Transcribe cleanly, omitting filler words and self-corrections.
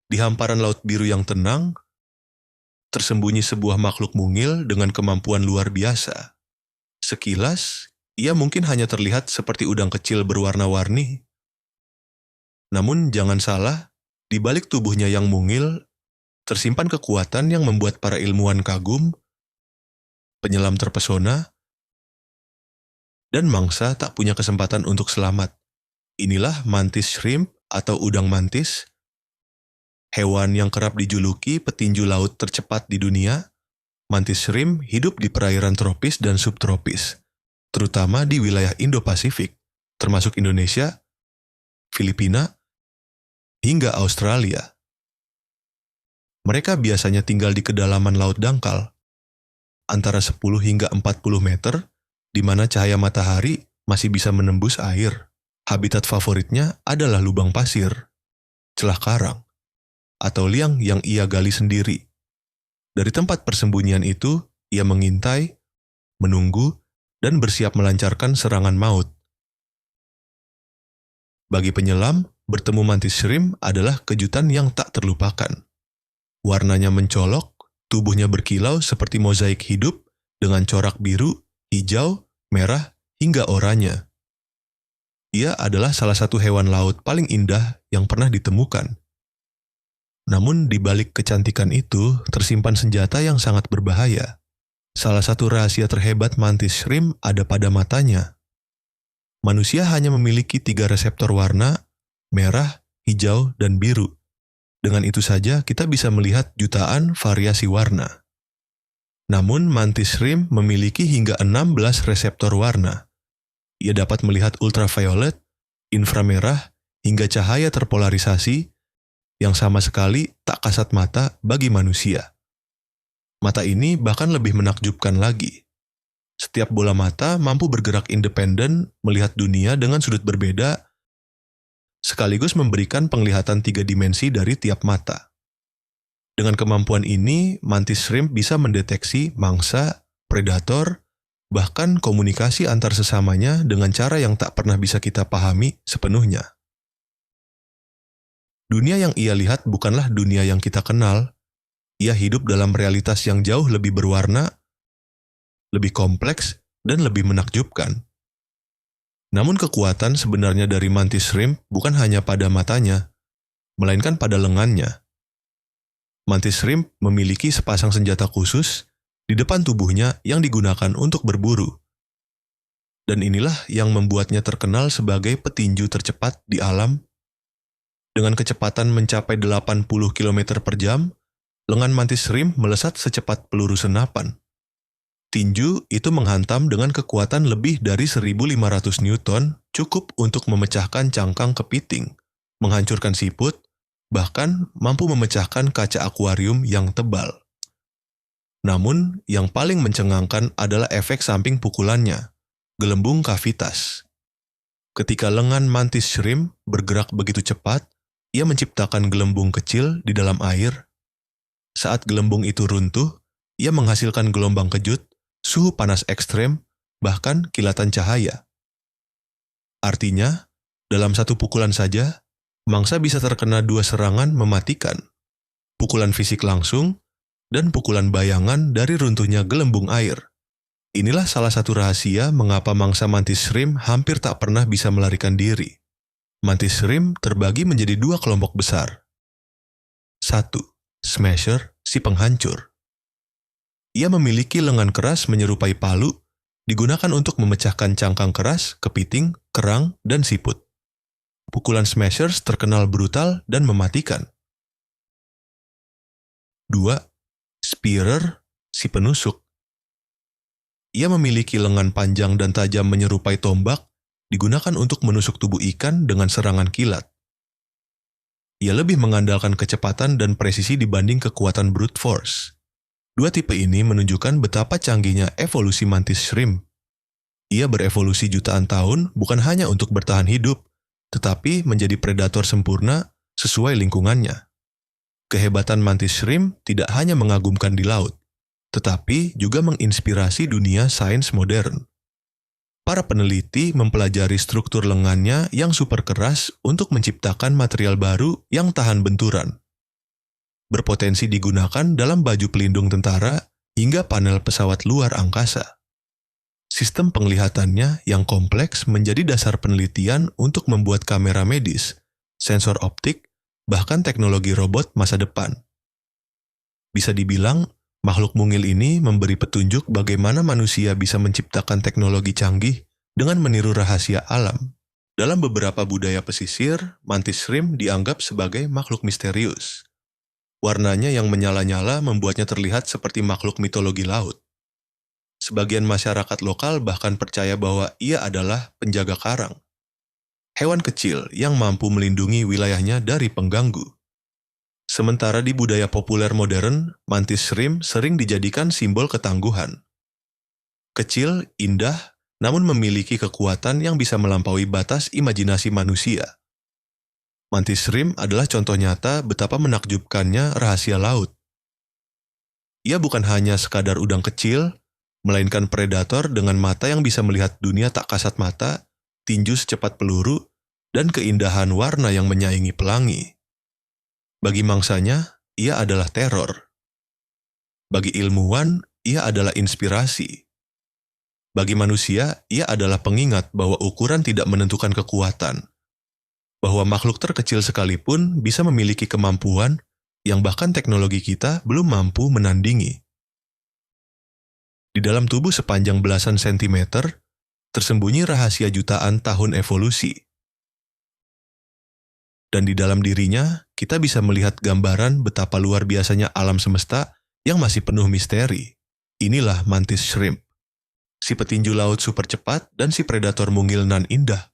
Di hamparan laut biru yang tenang, tersembunyi sebuah makhluk mungil dengan kemampuan luar biasa. Sekilas, ia mungkin hanya terlihat seperti udang kecil berwarna-warni. Namun jangan salah, di balik tubuhnya yang mungil, tersimpan kekuatan yang membuat para ilmuwan kagum, penyelam terpesona, dan mangsa tak punya kesempatan untuk selamat. Inilah mantis shrimp atau udang mantis, hewan yang kerap dijuluki petinju laut tercepat di dunia. Mantis shrimp hidup di perairan tropis dan subtropis, terutama di wilayah Indo-Pasifik, termasuk Indonesia, Filipina, hingga Australia. Mereka biasanya tinggal di kedalaman laut dangkal, antara 10 hingga 40 meter, di mana cahaya matahari masih bisa menembus air. Habitat favoritnya adalah lubang pasir, celah karang, atau liang yang ia gali sendiri. Dari tempat persembunyian itu, ia mengintai, menunggu, dan bersiap melancarkan serangan maut. Bagi penyelam, bertemu mantis shrimp adalah kejutan yang tak terlupakan. Warnanya mencolok, tubuhnya berkilau seperti mozaik hidup dengan corak biru, hijau, merah, hingga oranye. Ia adalah salah satu hewan laut paling indah yang pernah ditemukan. Namun di balik kecantikan itu tersimpan senjata yang sangat berbahaya. Salah satu rahasia terhebat mantis shrimp ada pada matanya. Manusia hanya memiliki 3 reseptor warna, merah, hijau, dan biru. Dengan itu saja kita bisa melihat jutaan variasi warna. Namun mantis shrimp memiliki hingga 16 reseptor warna. Ia dapat melihat ultraviolet, inframerah, hingga cahaya terpolarisasi yang sama sekali tak kasat mata bagi manusia. Mata ini bahkan lebih menakjubkan lagi. Setiap bola mata mampu bergerak independen melihat dunia dengan sudut berbeda, sekaligus memberikan penglihatan 3 dimensi dari tiap mata. Dengan kemampuan ini, mantis shrimp bisa mendeteksi mangsa, predator, bahkan komunikasi antar sesamanya dengan cara yang tak pernah bisa kita pahami sepenuhnya. Dunia yang ia lihat bukanlah dunia yang kita kenal. Ia hidup dalam realitas yang jauh lebih berwarna, lebih kompleks, dan lebih menakjubkan. Namun kekuatan sebenarnya dari mantis shrimp bukan hanya pada matanya, melainkan pada lengannya. Mantis shrimp memiliki sepasang senjata khusus di depan tubuhnya yang digunakan untuk berburu. Dan inilah yang membuatnya terkenal sebagai petinju tercepat di alam. Dengan kecepatan mencapai 80 km per jam, lengan mantis shrimp melesat secepat peluru senapan. Tinju itu menghantam dengan kekuatan lebih dari 1.500 Newton, cukup untuk memecahkan cangkang kepiting, menghancurkan siput, bahkan mampu memecahkan kaca akuarium yang tebal. Namun, yang paling mencengangkan adalah efek samping pukulannya, gelembung kavitas. Ketika lengan mantis shrimp bergerak begitu cepat, ia menciptakan gelembung kecil di dalam air. Saat gelembung itu runtuh, ia menghasilkan gelombang kejut, suhu panas ekstrem, bahkan kilatan cahaya. Artinya, dalam satu pukulan saja, mangsa bisa terkena 2 serangan mematikan. Pukulan fisik langsung, dan pukulan bayangan dari runtuhnya gelembung air. Inilah salah satu rahasia mengapa mangsa mantis shrimp hampir tak pernah bisa melarikan diri. Mantis shrimp terbagi menjadi 2 kelompok besar. 1. Smasher, si penghancur. Ia memiliki lengan keras menyerupai palu, digunakan untuk memecahkan cangkang keras, kepiting, kerang, dan siput. Pukulan smashers terkenal brutal dan mematikan. 2. Spearer, si penusuk. Ia memiliki lengan panjang dan tajam menyerupai tombak, digunakan untuk menusuk tubuh ikan dengan serangan kilat. Ia lebih mengandalkan kecepatan dan presisi dibanding kekuatan brute force. 2 tipe ini menunjukkan betapa canggihnya evolusi mantis shrimp. Ia berevolusi jutaan tahun bukan hanya untuk bertahan hidup, tetapi menjadi predator sempurna sesuai lingkungannya. Kehebatan mantis shrimp tidak hanya mengagumkan di laut, tetapi juga menginspirasi dunia sains modern. Para peneliti mempelajari struktur lengannya yang super keras untuk menciptakan material baru yang tahan benturan. berpotensi digunakan dalam baju pelindung tentara hingga panel pesawat luar angkasa. Sistem penglihatannya yang kompleks menjadi dasar penelitian untuk membuat kamera medis, sensor optik, bahkan teknologi robot masa depan. Bisa dibilang, makhluk mungil ini memberi petunjuk bagaimana manusia bisa menciptakan teknologi canggih dengan meniru rahasia alam. Dalam beberapa budaya pesisir, mantis shrimp dianggap sebagai makhluk misterius. Warnanya yang menyala-nyala membuatnya terlihat seperti makhluk mitologi laut. Sebagian masyarakat lokal bahkan percaya bahwa ia adalah penjaga karang, hewan kecil yang mampu melindungi wilayahnya dari pengganggu. Sementara di budaya populer modern, mantis shrimp sering dijadikan simbol ketangguhan. Kecil, indah, namun memiliki kekuatan yang bisa melampaui batas imajinasi manusia. Mantis shrimp adalah contoh nyata betapa menakjubkannya rahasia laut. Ia bukan hanya sekadar udang kecil, melainkan predator dengan mata yang bisa melihat dunia tak kasat mata, tinju secepat peluru, dan keindahan warna yang menyaingi pelangi. Bagi mangsanya, ia adalah teror. Bagi ilmuwan, ia adalah inspirasi. Bagi manusia, ia adalah pengingat bahwa ukuran tidak menentukan kekuatan, bahwa makhluk terkecil sekalipun bisa memiliki kemampuan yang bahkan teknologi kita belum mampu menandingi. Di dalam tubuh sepanjang belasan sentimeter, tersembunyi rahasia jutaan tahun evolusi. Dan di dalam dirinya, kita bisa melihat gambaran betapa luar biasanya alam semesta yang masih penuh misteri. Inilah mantis shrimp, si petinju laut super cepat dan si predator mungil nan indah.